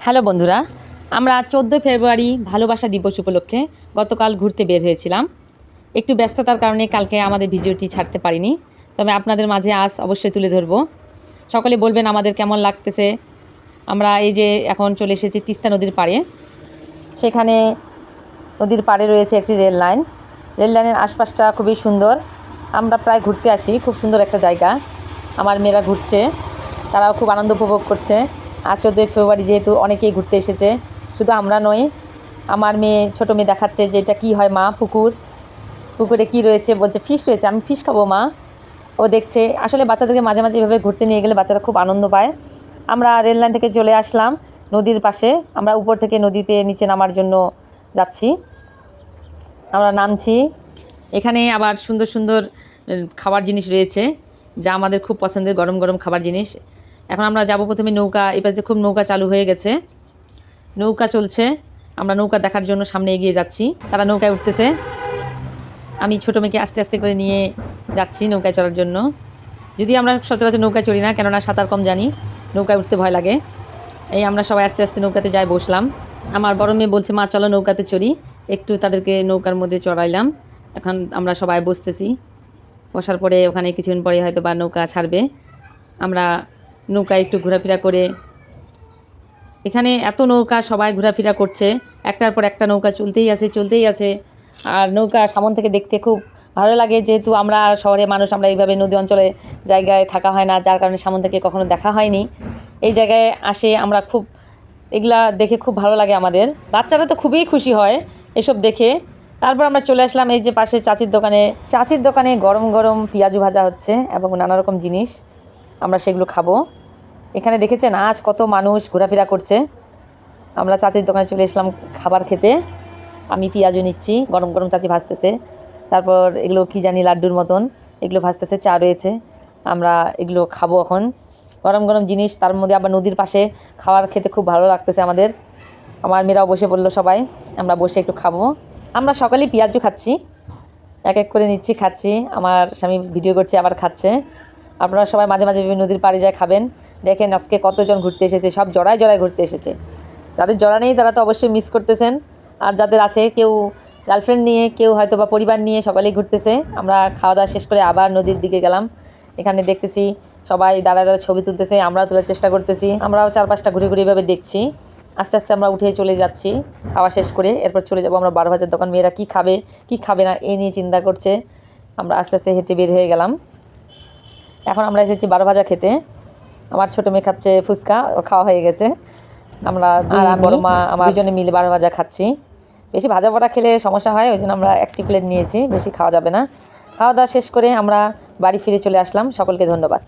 Hello বন্ধুরা, আমরা 14 ফেব্রুয়ারি ভালোবাসা দিবস উপলক্ষে গতকাল ঘুরতে বের হয়েছিলাম। একটু ব্যস্ততার কারণে কালকে আমাদের ভিডিওটি ছাড়তে পারিনি, তবে আপনাদের মাঝে আজ অবশ্যই তুলে ধরব। সকলে বলবেন আমাদের কেমন লাগতেছে। আমরা এই যে এখন চলে এসেছি তিস্তা নদীর পাড়ে। সেখানে নদীর পাড়ে রয়েছে একটি রেল লাইন। রেল লাইনের আশপাশটা খুবই সুন্দর। আমরা প্রায় ঘুরতে আসি, খুব সুন্দর একটা জায়গা। আমার মেয়েরা ঘুরছে, তারাও খুব আনন্দ উপভোগ করছে। আজ 14 ফেব্রুয়ারি যেহেতু অনেকেই ঘুরতে এসেছে, শুধু আমরা নই। আমার মেয়ে, ছোটো মেয়ে দেখাচ্ছে যে এটা কী হয় মা, পুকুরে কী রয়েছে, বলছে ফিশ রয়েছে, আমি ফিশ খাবো মা। ও দেখছে। আসলে বাচ্চাদেরকে মাঝে মাঝে এভাবে ঘুরতে নিয়ে গেলে বাচ্চারা খুব আনন্দ পায়। আমরা রেল লাইন থেকে চলে আসলাম নদীর পাশে। আমরা উপর থেকে নদীতে নিচে নামার জন্য যাচ্ছি। আমরা নামছি। এখানে আবার সুন্দর সুন্দর খাবার জিনিস রয়েছে, যা আমাদের খুব পছন্দের, গরম গরম খাবার জিনিস। এখন আমরা যাব প্রথমে নৌকা। এই পাশে খুব নৌকা চালু হয়ে গেছে, নৌকা চলছে। আমরা নৌকা দেখার জন্য সামনে এগিয়ে যাচ্ছি। তারা নৌকায় উঠতেছে। আমি ছোটো মেয়েকে আস্তে আস্তে করে নিয়ে যাচ্ছি নৌকায় চড়ার জন্য। যদি আমরা সচরাচর নৌকায় চড়ি না, কেননা সাঁতার কম জানি, নৌকায় উঠতে ভয় লাগে। এই আমরা সবাই আস্তে আস্তে নৌকাতে যাই বসলাম। আমার বড় মেয়ে বলছে মা চলো নৌকাতে চড়ি। একটু তাদেরকে নৌকার মধ্যে চড়াইলাম। এখন আমরা সবাই বসতেছি। বসার পরে ওখানে কিছুদিন পরে হয়তো বা নৌকা ছাড়বে। আমরা নৌকায় একটু ঘোরাফেরা করে, এখানে এত নৌকা, সবাই ঘোরাফেরা করছে, একটার পর একটা নৌকা চলতেই আছে। আর নৌকা সামন থেকে দেখতে খুব ভালো লাগে। যেহেতু আমরা শহরে মানুষ, আমরা এইভাবে নদী অঞ্চলে জায়গায় থাকা হয় না, যার কারণে সামন থেকে কখনো দেখা হয়নি। এই জায়গায় আসে আমরা, খুব এগুলা দেখে খুব ভালো লাগে আমাদের। বাচ্চারা তো খুবই খুশি হয় এসব দেখে। তারপর আমরা চলে আসলাম এই যে পাশে চাচির দোকানে গরম গরম পেঁয়াজু ভাজা হচ্ছে এবং নানা রকম জিনিস। আমরা সেগুলো খাবো। এখানে দেখেছেন আজ কত মানুষ ঘোরাফেরা করছে। আমরা চাচির দোকানে চলে আসলাম খাবার খেতে। আমি পেঁয়াজু নিচ্ছি, গরম গরম চাচি ভাজতেছে। তারপর এগুলো কি জানি লাড্ডুর মতন, এগুলো ভাজতেছে, চা রয়েছে। আমরা এগুলো খাবো এখন, গরম গরম জিনিস। তার মধ্যে আবার নদীর পাশে খাবার খেতে খুব ভালো লাগতেছে আমাদের। আমার মেয়েরাও বসে পড়লো সবাই, আমরা বসে একটু খাবো। আমরা সকালেই পেঁয়াজু খাচ্ছি, এক এক করে নিচ্ছি, খাচ্ছি। আমার স্বামী ভিডিও করছে, আবার খাচ্ছে। আপনারা সবাই মাঝে মাঝে নদীর পাড়ে যায় খাবেন। দেখেন আজকে কতজন ঘুরতে এসেছে, সব জড়ায় ঘুরতে এসেছে। যাদের জড়া নেই তারা তো অবশ্যই মিস করতেছেন, আর যাদের আছে কেউ গার্লফ্রেন্ড নিয়ে, কেউ হয়তো বা পরিবার নিয়ে সকলেই ঘুরতেছে। আমরা খাওয়া দাওয়া শেষ করে আবার নদীর দিকে গেলাম। এখানে দেখতেছি সবাই দাঁড়ায় ছবি তুলতেছে, আমরাও তোলার চেষ্টা করতেছি। আমরাও চারপাশটা ঘুরে ঘুরে এভাবে দেখছি। আস্তে আস্তে আমরা উঠে চলে যাচ্ছি খাওয়া শেষ করে। এরপর চলে যাবো আমরা 12 ভাজার দোকান। মেয়েরা কী খাবে না এই নিয়ে চিন্তা করছে। আমরা আস্তে আস্তে হেঁটে বের হয়ে গেলাম। এখন আমরা এসেছি 12 ভাজা খেতে। আমার ছোটো মেয়ে খাচ্ছে ফুচকা, ওর খাওয়া হয়ে গেছে। আমরা বড় মা আমার দুজনে মিলে 12 ভাজা খাচ্ছি। বেশি ভাজা পড়া খেলে সমস্যা হয়, ওই জন্য আমরা একটি প্লেট নিয়েছি, বেশি খাওয়া যাবে না। খাওয়া দাওয়া শেষ করে আমরা বাড়ি ফিরে চলে আসলাম। সকলকে ধন্যবাদ।